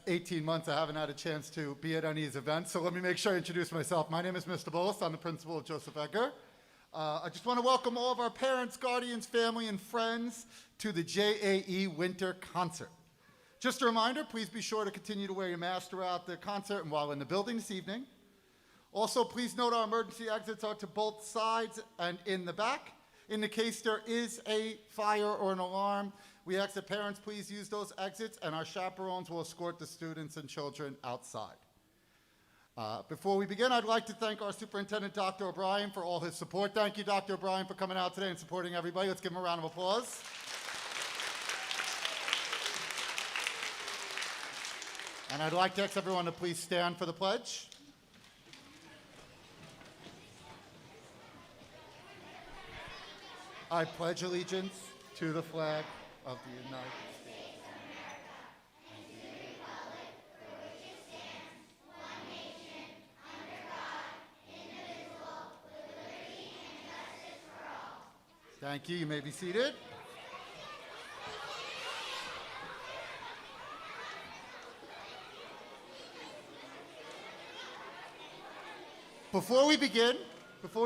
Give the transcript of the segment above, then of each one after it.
18 months, I haven't had a chance to be at any of these events, so let me make sure I introduce myself. My name is Mr. Bolus. I'm the principal of Joseph Edgar. I just want to welcome all of our parents, guardians, family, and friends to the JAE Winter Concert. Just a reminder, please be sure to continue to wear your mask throughout the concert and while in the building this evening. Also, please note our emergency exits are to both sides and in the back. In the case there is a fire or an alarm, we ask that parents please use those exits, and our chaperones will escort the students and children outside. Before we begin, I'd like to thank our superintendent, Dr. O'Brien, for all his support. Thank you, Dr. O'Brien, for coming out today and supporting everybody. Let's give him a round of applause. And I'd like to ask everyone to please stand for the pledge. I pledge allegiance to the flag of the United States of America and to the republic for which it stands, one nation, under God, indivisible, with liberty and justice for all. Thank you. You may be seated. Before we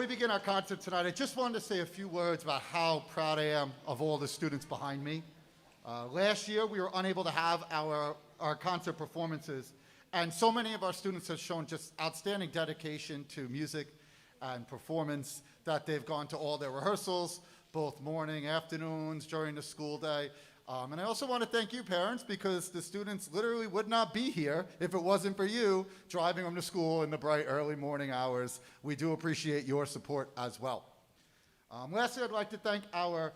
begin our concert tonight, I just wanted to say a few words about how proud I am of all the students behind me. Last year, we were unable to have our concert performances, and so many of our students have shown just outstanding dedication to music and performance that they've gone to all their rehearsals, both morning, afternoons, during the school day. And I also want to thank you, parents, because the students literally would not be here if it wasn't for you driving them to school in the bright early morning hours. We do appreciate your support as well. Lastly, I'd like to thank our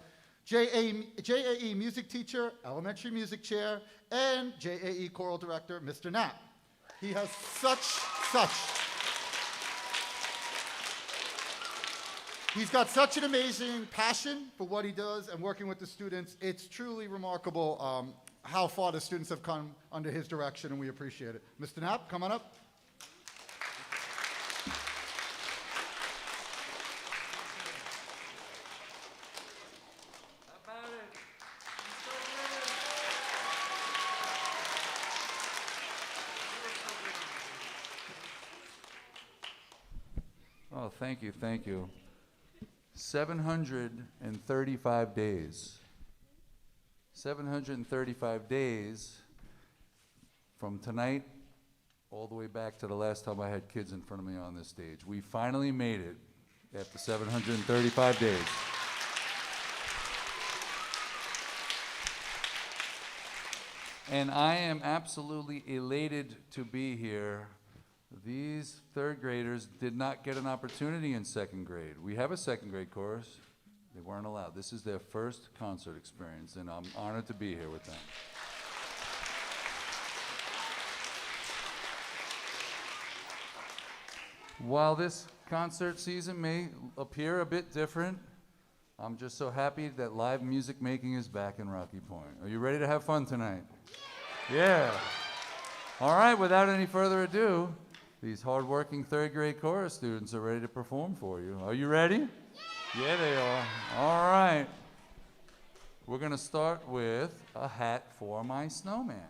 JAE music teacher, elementary music chair, and JAE choral director, Mr. Knapp. He has He's got such an amazing passion for what he does and working with the students. It's truly remarkable how far the students have come under his direction, and we appreciate it. Mr. Knapp, come on up. Oh, thank you, thank you. 735 days. 735 days from tonight all the way back to the last time I had kids in front of me on this stage. We finally made it after 735 days. And I am absolutely elated to be here. These third graders did not get an opportunity in second grade. We have a second grade chorus. They weren't allowed. This is their first concert experience, and I'm honored to be here with them. While this concert season may appear a bit different, I'm just so happy that live music making is back in Rocky Point. Are you ready to have fun tonight? Yeah. All right, without any further ado, these hardworking third grade chorus students are ready to perform for you. Are you ready? Yeah, they are. All right. We're going to start with A Hat for My Snowman.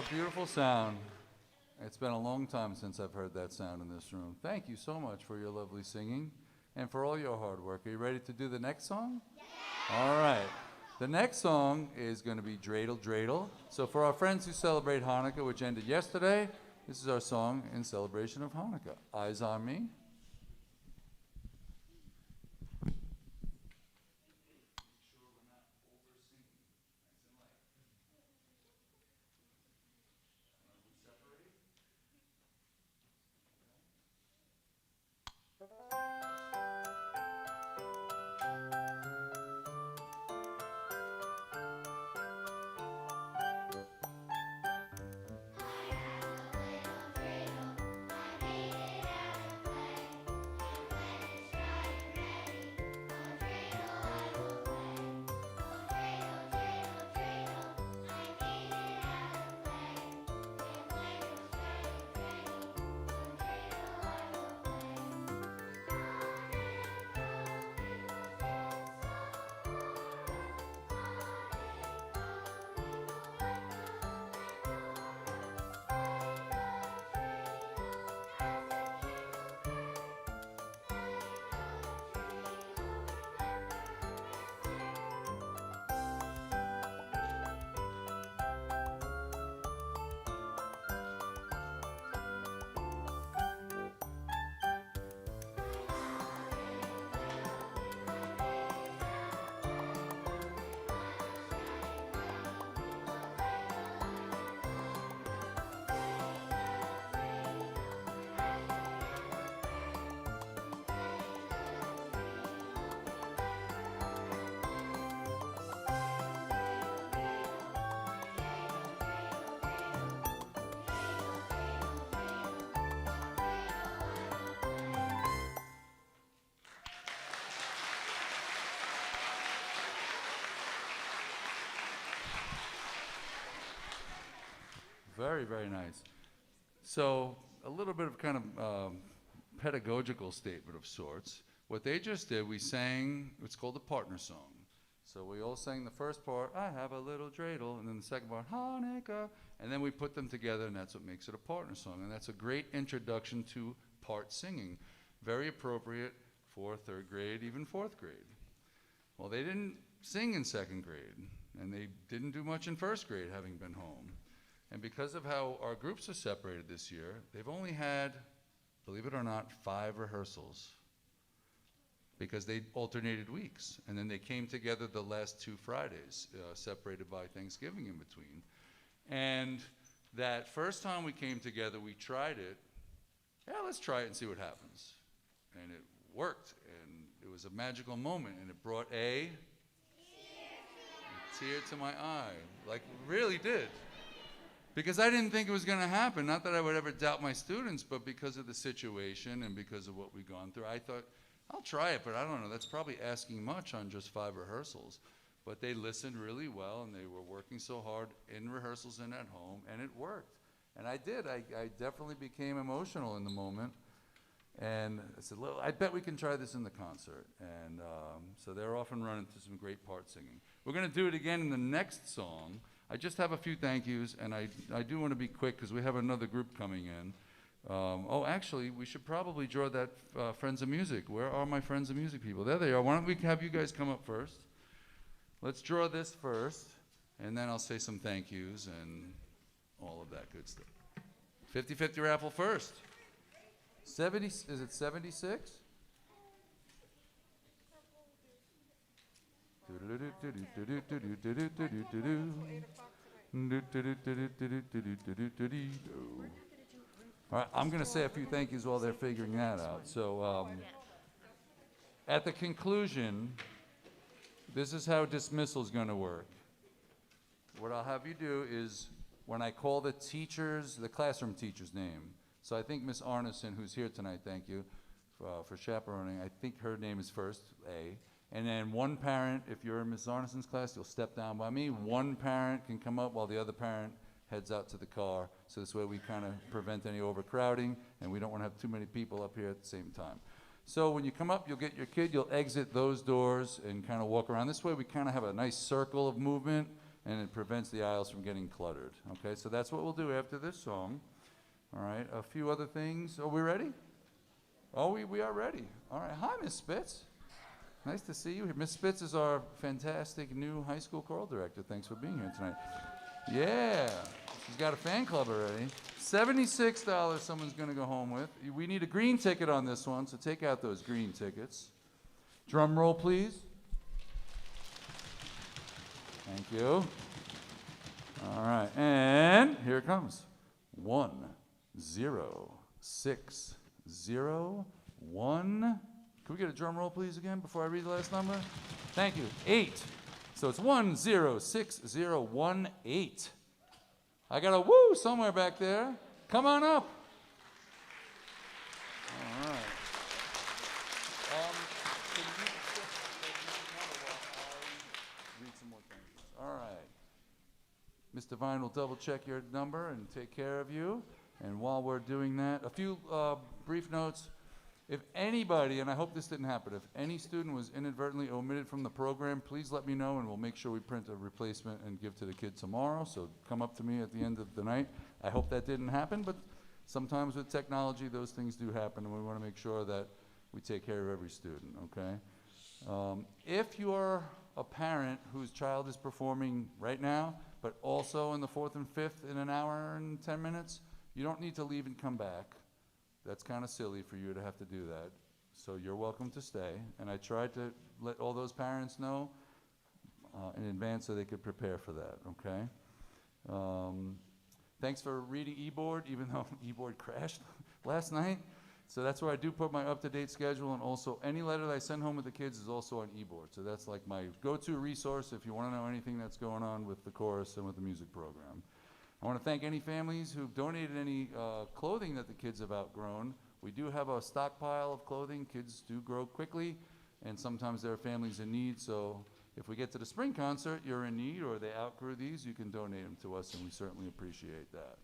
a beautiful sound. It's been a long time since I've heard that sound in this room. Thank you so much for your lovely singing and for all your hard work. Are you ready to do the next song? Yeah. All right. The next song is going to be Dreidel Dreidel. So for our friends who celebrate Hanukkah, which ended yesterday, this is our song in celebration of Hanukkah. Eyes on me. Very, very nice. So a little bit of kind of pedagogical statement of sorts. What they just did, we sang, it's called a partner song. So we all sang the first part, I have a little dreidel, and then the second part, Hanukkah, and then we put them together, and that's what makes it a partner song. And that's a great introduction to part singing. Very appropriate for third grade, even fourth grade. Well, they didn't sing in second grade, and they didn't do much in first grade, having been home. And because of how our groups are separated this year, they've only had, believe it or not, 5 rehearsals because they alternated weeks. And then they came together the last 2 Fridays, separated by Thanksgiving in between. And that first time we came together, we tried it. Yeah, let's try it and see what happens. And it worked, and it was a magical moment, and it brought a tear to my eye, like really did. Because I didn't think it was going to happen. Not that I would ever doubt my students, but because of the situation and because of what we've gone through, I thought, I'll try it, but I don't know. That's probably asking much on just 5 rehearsals. But they listened really well, and they were working so hard in rehearsals and at home, and it worked. And I did. I definitely became emotional in the moment. And I said, well, I bet we can try this in the concert. And so they're off and running to some great part singing. We're going to do it again in the next song. I just have a few thank yous, and I do want to be quick because we have another group coming in. Oh, actually, we should probably draw that Friends of Music. Where are my Friends of Music people? There they are. Why don't we have you guys come up first? Let's draw this first, and then I'll say some thank yous and all of that good stuff. 50-50 raffle first. 70, is it 76? All right, I'm going to say a few thank yous while they're figuring that out. So at the conclusion, this is how dismissal is going to work. What I'll have you do is when I call the classroom teacher's name, so I think Miss Arneson, who's here tonight, thank you for chaperoning, I think her name is first, A. And then one parent, if you're in Ms. Arneson's class, you'll step down by me. One parent can come up while the other parent heads out to the car. So this way we kind of prevent any overcrowding, and we don't want to have too many people up here at the same time. So when you come up, you'll get your kid, you'll exit those doors and kind of walk around. This way we kind of have a nice circle of movement, and it prevents the aisles from getting cluttered. Okay, so that's what we'll do after this song. All right, a few other things. Are we ready? Oh, we are ready. All right, hi, Miss Spitz. Nice to see you here. Miss Spitz is our fantastic new high school choral director. Thanks for being here tonight. Yeah, she's got a fan club already. $76 someone's going to go home with. We need a green ticket on this one, so take out those green tickets. Drum roll, please. Thank you. All right, and here it comes. 1, 0, 6, 0, 1. Can we get a drum roll, please, again, before I read the last number? Thank you. 8. So it's 1, 0, 6, 0, 1, 8. I got a woo somewhere back there. Come on up. All right. Can you read some more things? All right. Ms. Devine will double check your number and take care of you. And while we're doing that, a few brief notes. If anybody, and I hope this didn't happen, if any student was inadvertently omitted from the program, please let me know and we'll make sure we print a replacement and give to the kid tomorrow. So come up to me at the end of the night. I hope that didn't happen, but sometimes with technology, those things do happen, and we want to make sure that we take care of every student, okay? If you're a parent whose child is performing right now, but also in the 4th and 5th in an hour and 10 minutes, you don't need to leave and come back. That's kind of silly for you to have to do that. So you're welcome to stay. And I tried to let all those parents know in advance so they could prepare for that, okay? Thanks for reading eBoard, even though eBoard crashed last night. So that's where I do put my up-to-date schedule, and also any letter that I send home with the kids is also on eBoard. So that's like my go-to resource if you want to know anything that's going on with the chorus and with the music program. I want to thank any families who've donated any clothing that the kids have outgrown. We do have a stockpile of clothing. Kids do grow quickly, and sometimes there are families in need. So if we get to the spring concert, you're in need, or they outgrew these, you can donate them to us, and we certainly appreciate that.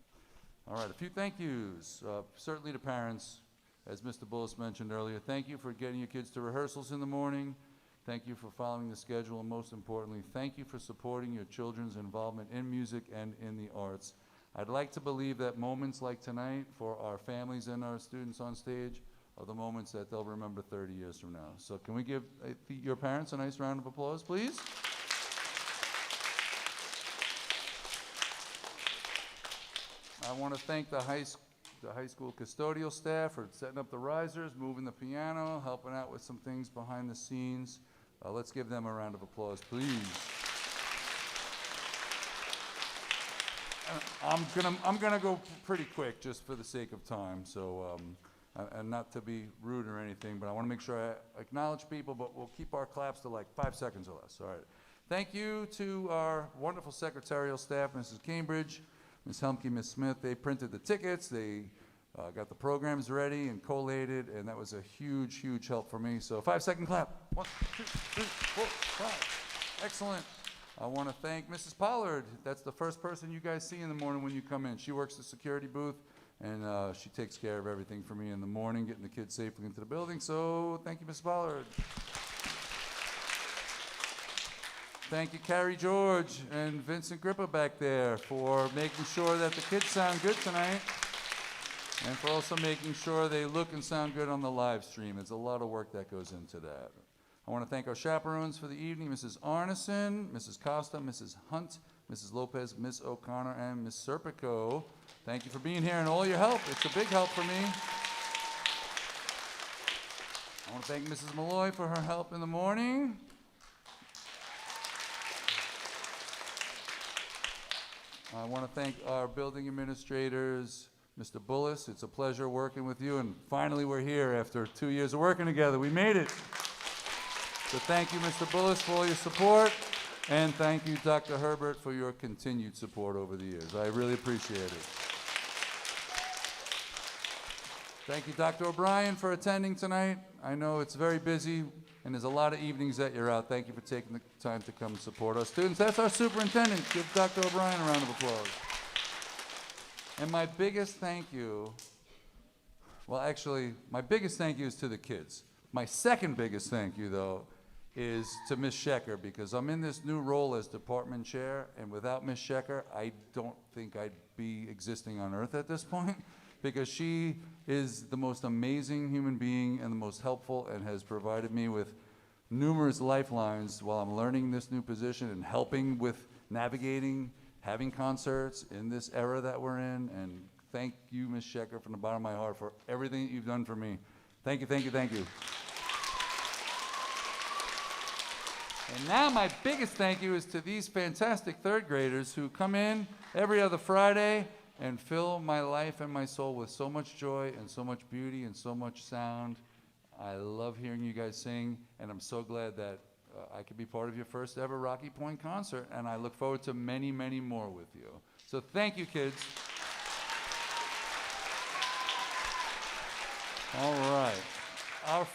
All right, a few thank yous. Certainly to parents, as Mr. Bullis mentioned earlier. Thank you for getting your kids to rehearsals in the morning. Thank you for following the schedule, and most importantly, thank you for supporting your children's involvement in music and in the arts. I'd like to believe that moments like tonight for our families and our students on stage are the moments that they'll remember 30 years from now. So can we give your parents a nice round of applause, please? I want to thank the high school custodial staff for setting up the risers, moving the piano, helping out with some things behind the scenes. Let's give them a round of applause, please. I'm gonna go pretty quick just for the sake of time. So, and not to be rude or anything, but I want to make sure I acknowledge people. But we'll keep our claps to like 5 seconds or less. All right. Thank you to our wonderful secretarial staff, Mrs. Cambridge, Ms. Helmke, Ms. Smith. They printed the tickets. They got the programs ready and collated, and that was a huge, huge help for me. So 5-second clap. 1, 2, 3, 4, 5. Excellent. I want to thank Mrs. Pollard. That's the first person you guys see in the morning when you come in. She works the security booth, and she takes care of everything for me in the morning, getting the kids safely into the building. So thank you, Mrs. Pollard. Thank you, Carrie George and Vincent Grippa back there for making sure that the kids sound good tonight, and for also making sure they look and sound good on the live stream. There's a lot of work that goes into that. I want to thank our chaperones for the evening, Mrs. Arneson, Mrs. Costa, Mrs. Hunt, Mrs. Lopez, Miss O'Connor, and Miss Serpico. Thank you for being here and all your help. It's a big help for me. I want to thank Mrs. Malloy for her help in the morning. I want to thank our building administrators, Mr. Bullis. It's a pleasure working with you, and finally we're here after 2 years of working together. We made it. So thank you, Mr. Bullis, for all your support, and thank you, Dr. Herbert, for your continued support over the years. I really appreciate it. Thank you, Dr. O'Brien, for attending tonight. I know it's very busy, and there's a lot of evenings that you're out. Thank you for taking the time to come support our students. That's our superintendent. Give Dr. O'Brien a round of applause. And my biggest thank you, well, actually, my biggest thank you is to the kids. My second biggest thank you, though, is to Miss Shecker, because I'm in this new role as department chair, and without Miss Shecker, I don't think I'd be existing on Earth at this point, because she is the most amazing human being and the most helpful, and has provided me with numerous lifelines while I'm learning this new position and helping with navigating, having concerts in this era that we're in. And thank you, Ms. Shecker, from the bottom of my heart for everything that you've done for me. Thank you, thank you, thank you. And now my biggest thank you is to these fantastic third graders who come in every other Friday and fill my life and my soul with so much joy and so much beauty and so much sound. I love hearing you guys sing, and I'm so glad that I could be part of your first ever Rocky Point concert, and I look forward to many, many more with you. So thank you, kids. All right. Our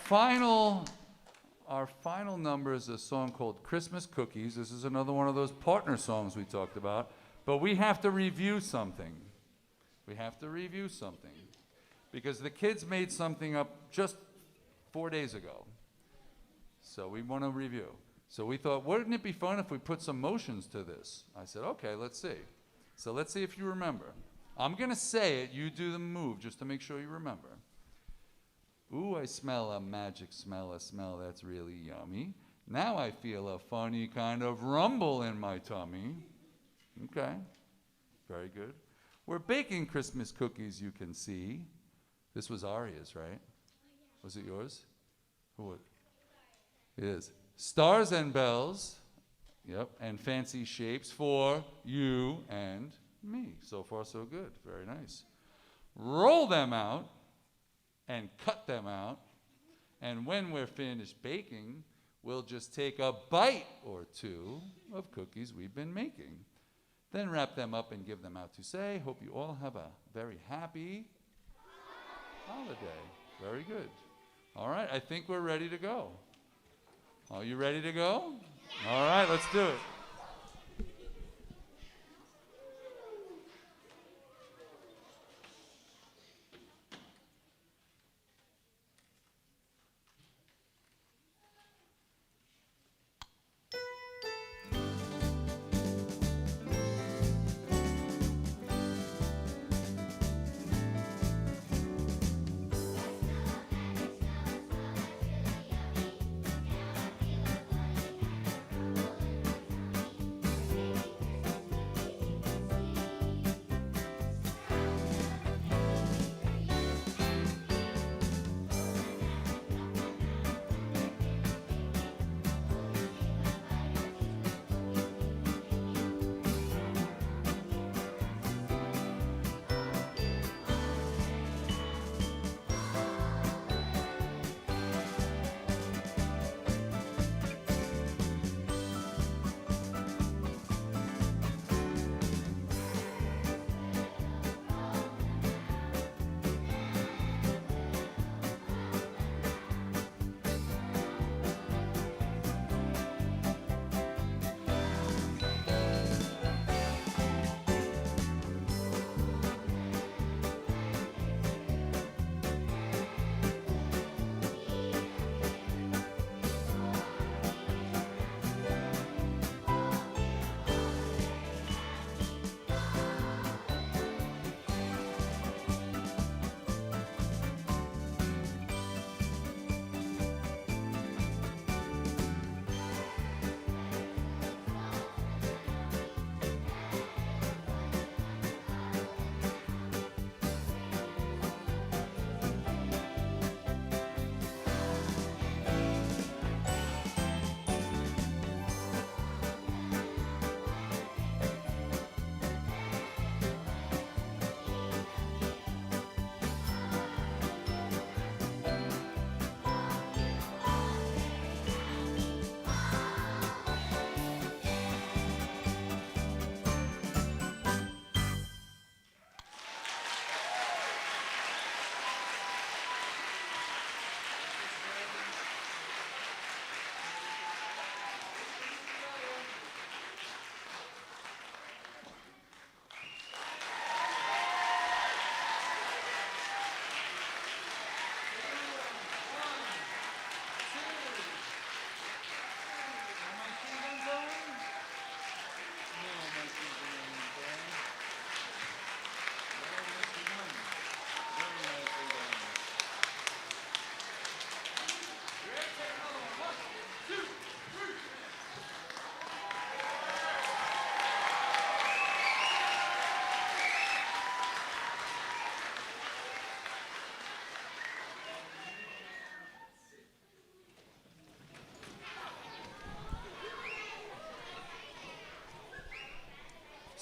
final number is a song called Christmas Cookies. This is another one of those partner songs we talked about, but we have to review something. We have to review something, because the kids made something up just 4 days ago. So we want to review. So we thought, wouldn't it be fun if we put some motions to this? I said, okay, let's see. So let's see if you remember. I'm going to say it, you do the move, just to make sure you remember. Ooh, I smell a magic smell, a smell that's really yummy. Now I feel a funny kind of rumble in my tummy. Okay, very good. We're baking Christmas cookies, you can see. This was Aria's, right? Was it yours? Who? It is. Stars and bells, yep, and fancy shapes for you and me. So far, so good. Very nice. Roll them out and cut them out. And when we're finished baking, we'll just take a bite or two of cookies we've been making. Then wrap them up and give them out to say, hope you all have a very happy holiday. Very good. All right, I think we're ready to go. Are you ready to go? All right, let's do it.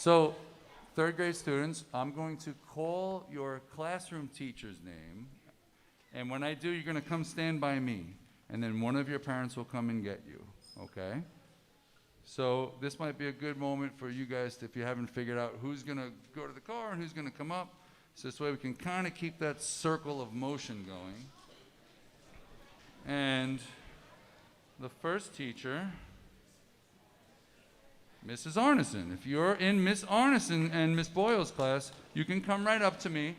So, third grade students, I'm going to call your classroom teacher's name, and when I do, you're going to come stand by me, and then one of your parents will come and get you, okay? So this might be a good moment for you guys, if you haven't figured out who's going to go to the car and who's going to come up, so this way we can kind of keep that circle of motion going. And the first teacher, Mrs. Arneson. If you're in Miss Arneson and Miss Boyle's class, you can come right up to me.